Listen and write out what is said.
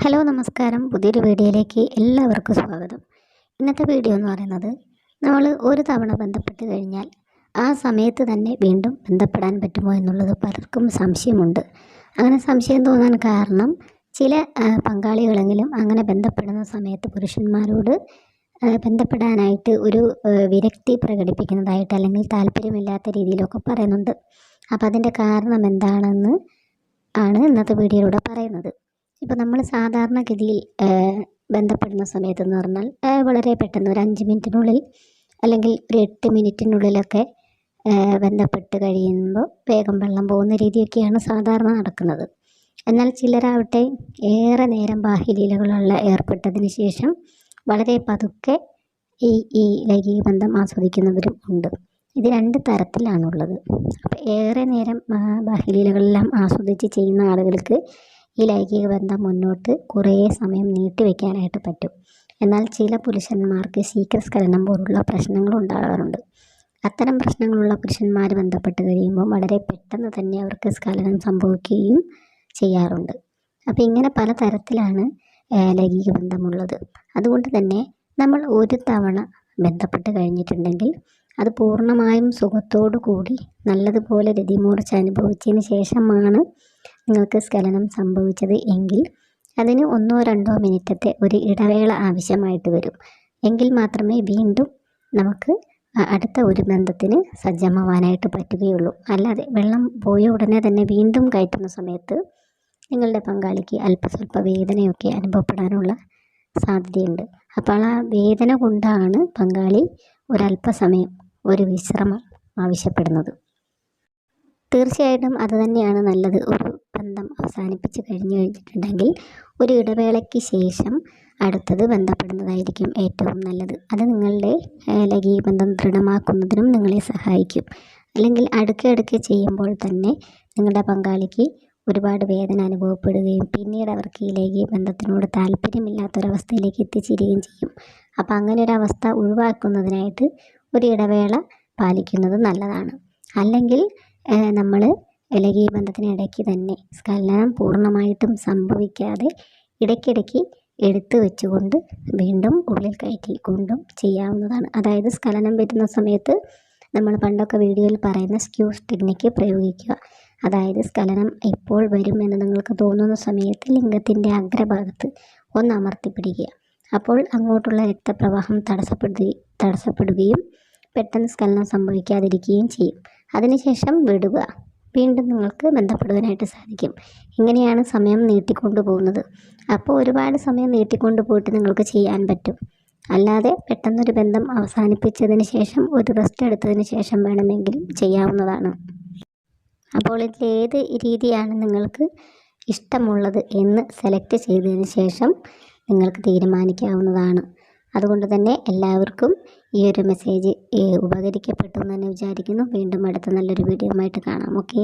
Hello നമസ്കാരം. പുതിയൊരു വീഡിയോയിലേക്ക് എല്ലാവർക്കും സ്വാഗതം. ഇന്നത്തെ വീഡിയോ എന്ന് പറയുന്നത്, നമ്മൾ ഒരു തവണ ബന്ധപ്പെട്ട് കഴിഞ്ഞാൽ ആ സമയത്ത് തന്നെ വീണ്ടും ബന്ധപ്പെടാൻ പറ്റുമോ എന്നുള്ളത് പലർക്കും സംശയമുണ്ട്. അങ്ങനെ സംശയം തോന്നാൻ കാരണം ചില പങ്കാളികളെങ്കിലും അങ്ങനെ ബന്ധപ്പെടുന്ന സമയത്ത് പുരുഷന്മാരോട് ബന്ധപ്പെടാനായിട്ട് ഒരു വിരക്തി പ്രകടിപ്പിക്കുന്നതായിട്ട് അല്ലെങ്കിൽ താല്പര്യമില്ലാത്ത രീതിയിലൊക്കെ പറയുന്നുണ്ട്. അപ്പോൾ അതിൻ്റെ കാരണം എന്താണെന്ന് ആണ് ഇന്നത്തെ വീഡിയോയിലൂടെ പറയുന്നത്. ഇപ്പോൾ നമ്മൾ സാധാരണഗതിയിൽ ബന്ധപ്പെടുന്ന സമയത്തെന്ന് പറഞ്ഞാൽ വളരെ പെട്ടെന്ന് ഒരു 5 മിനിറ്റിനുള്ളിൽ അല്ലെങ്കിൽ ഒരു 8 മിനിറ്റിനുള്ളിലൊക്കെ ബന്ധപ്പെട്ട് കഴിയുമ്പോൾ വേഗം വെള്ളം പോകുന്ന രീതിയൊക്കെയാണ് സാധാരണ നടക്കുന്നത്. എന്നാൽ ചിലരാവട്ടെ ഏറെ നേരം ബാഹ്യലീലകളിലുള്ള ഏർപ്പെട്ടതിന് ശേഷം വളരെ പതുക്കെ ഈ ലൈംഗിക ബന്ധം ആസ്വദിക്കുന്നവരും ഉണ്ട്. ഇത് 2 തരത്തിലാണുള്ളത്. അപ്പോൾ ഏറെ നേരം ബാഹ്യലീലകളെല്ലാം ആസ്വദിച്ച് ചെയ്യുന്ന ആളുകൾക്ക് ഈ ലൈംഗിക ബന്ധം മുന്നോട്ട് കുറേ സമയം നീട്ടിവെക്കാനായിട്ട് പറ്റും. എന്നാൽ ചില പുരുഷന്മാർക്ക് ശീഘ്രസ്ഖലനം പോലുള്ള പ്രശ്നങ്ങൾ ഉണ്ടാകാറുണ്ട്. അത്തരം പ്രശ്നങ്ങളുള്ള പുരുഷന്മാർ ബന്ധപ്പെട്ട് കഴിയുമ്പോൾ വളരെ പെട്ടെന്ന് തന്നെ അവർക്ക് സ്ഖലനം സംഭവിക്കുകയും ചെയ്യാറുണ്ട്. അപ്പോൾ ഇങ്ങനെ പല തരത്തിലാണ് ലൈംഗിക ബന്ധമുള്ളത്. അതുകൊണ്ട് തന്നെ നമ്മൾ ഒരു തവണ ബന്ധപ്പെട്ട് കഴിഞ്ഞിട്ടുണ്ടെങ്കിൽ അത് പൂർണ്ണമായും സുഖത്തോടു കൂടി നല്ലതുപോലെ രതിമൂർച്ച അനുഭവിച്ചതിന് ശേഷമാണ് നിങ്ങൾക്ക് സ്ഖലനം സംഭവിച്ചത് എങ്കിൽ അതിന് 1-2 മിനിറ്റത്തെ ഒരു ഇടവേള ആവശ്യമായിട്ട് വരും. എങ്കിൽ മാത്രമേ വീണ്ടും നമുക്ക് അടുത്ത ഒരു ബന്ധത്തിന് സജ്ജമാവാനായിട്ട് പറ്റുകയുള്ളൂ. അല്ലാതെ വെള്ളം പോയ ഉടനെ തന്നെ വീണ്ടും കയറ്റുന്ന സമയത്ത് നിങ്ങളുടെ പങ്കാളിക്ക് അല്പസ്വല്പ വേദനയൊക്കെ അനുഭവപ്പെടാനുള്ള സാധ്യതയുണ്ട്. അപ്പോൾ ആ വേദന കൊണ്ടാണ് പങ്കാളി ഒരല്പസമയം ഒരു വിശ്രമം ആവശ്യപ്പെടുന്നത്. തീർച്ചയായിട്ടും അത് തന്നെയാണ് നല്ലത്. ഒരു ബന്ധം അവസാനിപ്പിച്ച് കഴിഞ്ഞിട്ടുണ്ടെങ്കിൽ ഒരു ഇടവേളയ്ക്ക് ശേഷം അടുത്തത് ബന്ധപ്പെടുന്നതായിരിക്കും ഏറ്റവും നല്ലത്. അത് നിങ്ങളുടെ ലൈംഗിക ബന്ധം ദൃഢമാക്കുന്നതിനും നിങ്ങളെ സഹായിക്കും. അല്ലെങ്കിൽ അടുക്കെ ചെയ്യുമ്പോൾ തന്നെ നിങ്ങളുടെ പങ്കാളിക്ക് ഒരുപാട് വേദന അനുഭവപ്പെടുകയും പിന്നീട് അവർക്ക് ഈ ലൈംഗിക ബന്ധത്തിനോട് താല്പര്യമില്ലാത്തൊരവസ്ഥയിലേക്ക് എത്തിച്ചേരുകയും ചെയ്യും. അപ്പോൾ അങ്ങനെ ഒരു അവസ്ഥ ഒഴിവാക്കുന്നതിനായിട്ട് ഒരു ഇടവേള പാലിക്കുന്നത് നല്ലതാണ്. അല്ലെങ്കിൽ നമ്മൾ ലൈംഗിക ബന്ധത്തിനിടയ്ക്ക് തന്നെ സ്ഖലനം പൂർണ്ണമായിട്ടും സംഭവിക്കാതെ ഇടയ്ക്കിടയ്ക്ക് എടുത്തു വെച്ചുകൊണ്ട് വീണ്ടും ഉള്ളിൽ കയറ്റിക്കൊണ്ടും ചെയ്യാവുന്നതാണ്. അതായത് സ്ഖലനം വരുന്ന സമയത്ത് നമ്മൾ പണ്ടൊക്കെ വീഡിയോയിൽ പറയുന്ന സ്ക്യൂസ് ടെക്നിക്ക് പ്രയോഗിക്കുക. അതായത് സ്ഖലനം എപ്പോൾ വരും എന്ന് നിങ്ങൾക്ക് തോന്നുന്ന സമയത്ത് ലിംഗത്തിൻ്റെ അഗ്രഭാഗത്ത് ഒന്ന് അമർത്തിപ്പിടിക്കുക. അപ്പോൾ അങ്ങോട്ടുള്ള രക്തപ്രവാഹം തടസ്സപ്പെടുകയും പെട്ടെന്ന് സ്ഖലനം സംഭവിക്കാതിരിക്കുകയും ചെയ്യും. അതിനുശേഷം വിടുക. വീണ്ടും നിങ്ങൾക്ക് ബന്ധപ്പെടുവാനായിട്ട് സാധിക്കും. ഇങ്ങനെയാണ് സമയം നീട്ടിക്കൊണ്ടു പോകുന്നത്. അപ്പോൾ ഒരുപാട് സമയം നീട്ടിക്കൊണ്ടു പോയിട്ട് നിങ്ങൾക്ക് ചെയ്യാൻ പറ്റും. അല്ലാതെ പെട്ടെന്നൊരു ബന്ധം അവസാനിപ്പിച്ചതിന് ശേഷം ഒരു റെസ്റ്റ് എടുത്തതിന് ശേഷം വേണമെങ്കിലും ചെയ്യാവുന്നതാണ്. അപ്പോൾ ഇതിലേത് രീതിയാണ് നിങ്ങൾക്ക് ഇഷ്ടമുള്ളത് എന്ന് സെലക്ട് ചെയ്തതിന് ശേഷം നിങ്ങൾക്ക് തീരുമാനിക്കാവുന്നതാണ്. അതുകൊണ്ട് തന്നെ എല്ലാവർക്കും ഈ ഒരു മെസ്സേജ് ഉപകരിക്കപ്പെട്ടു എന്ന് തന്നെ വിചാരിക്കുന്നു. വീണ്ടും അടുത്ത നല്ലൊരു വീഡിയോ ആയിട്ട് കാണാം. ഓക്കേ.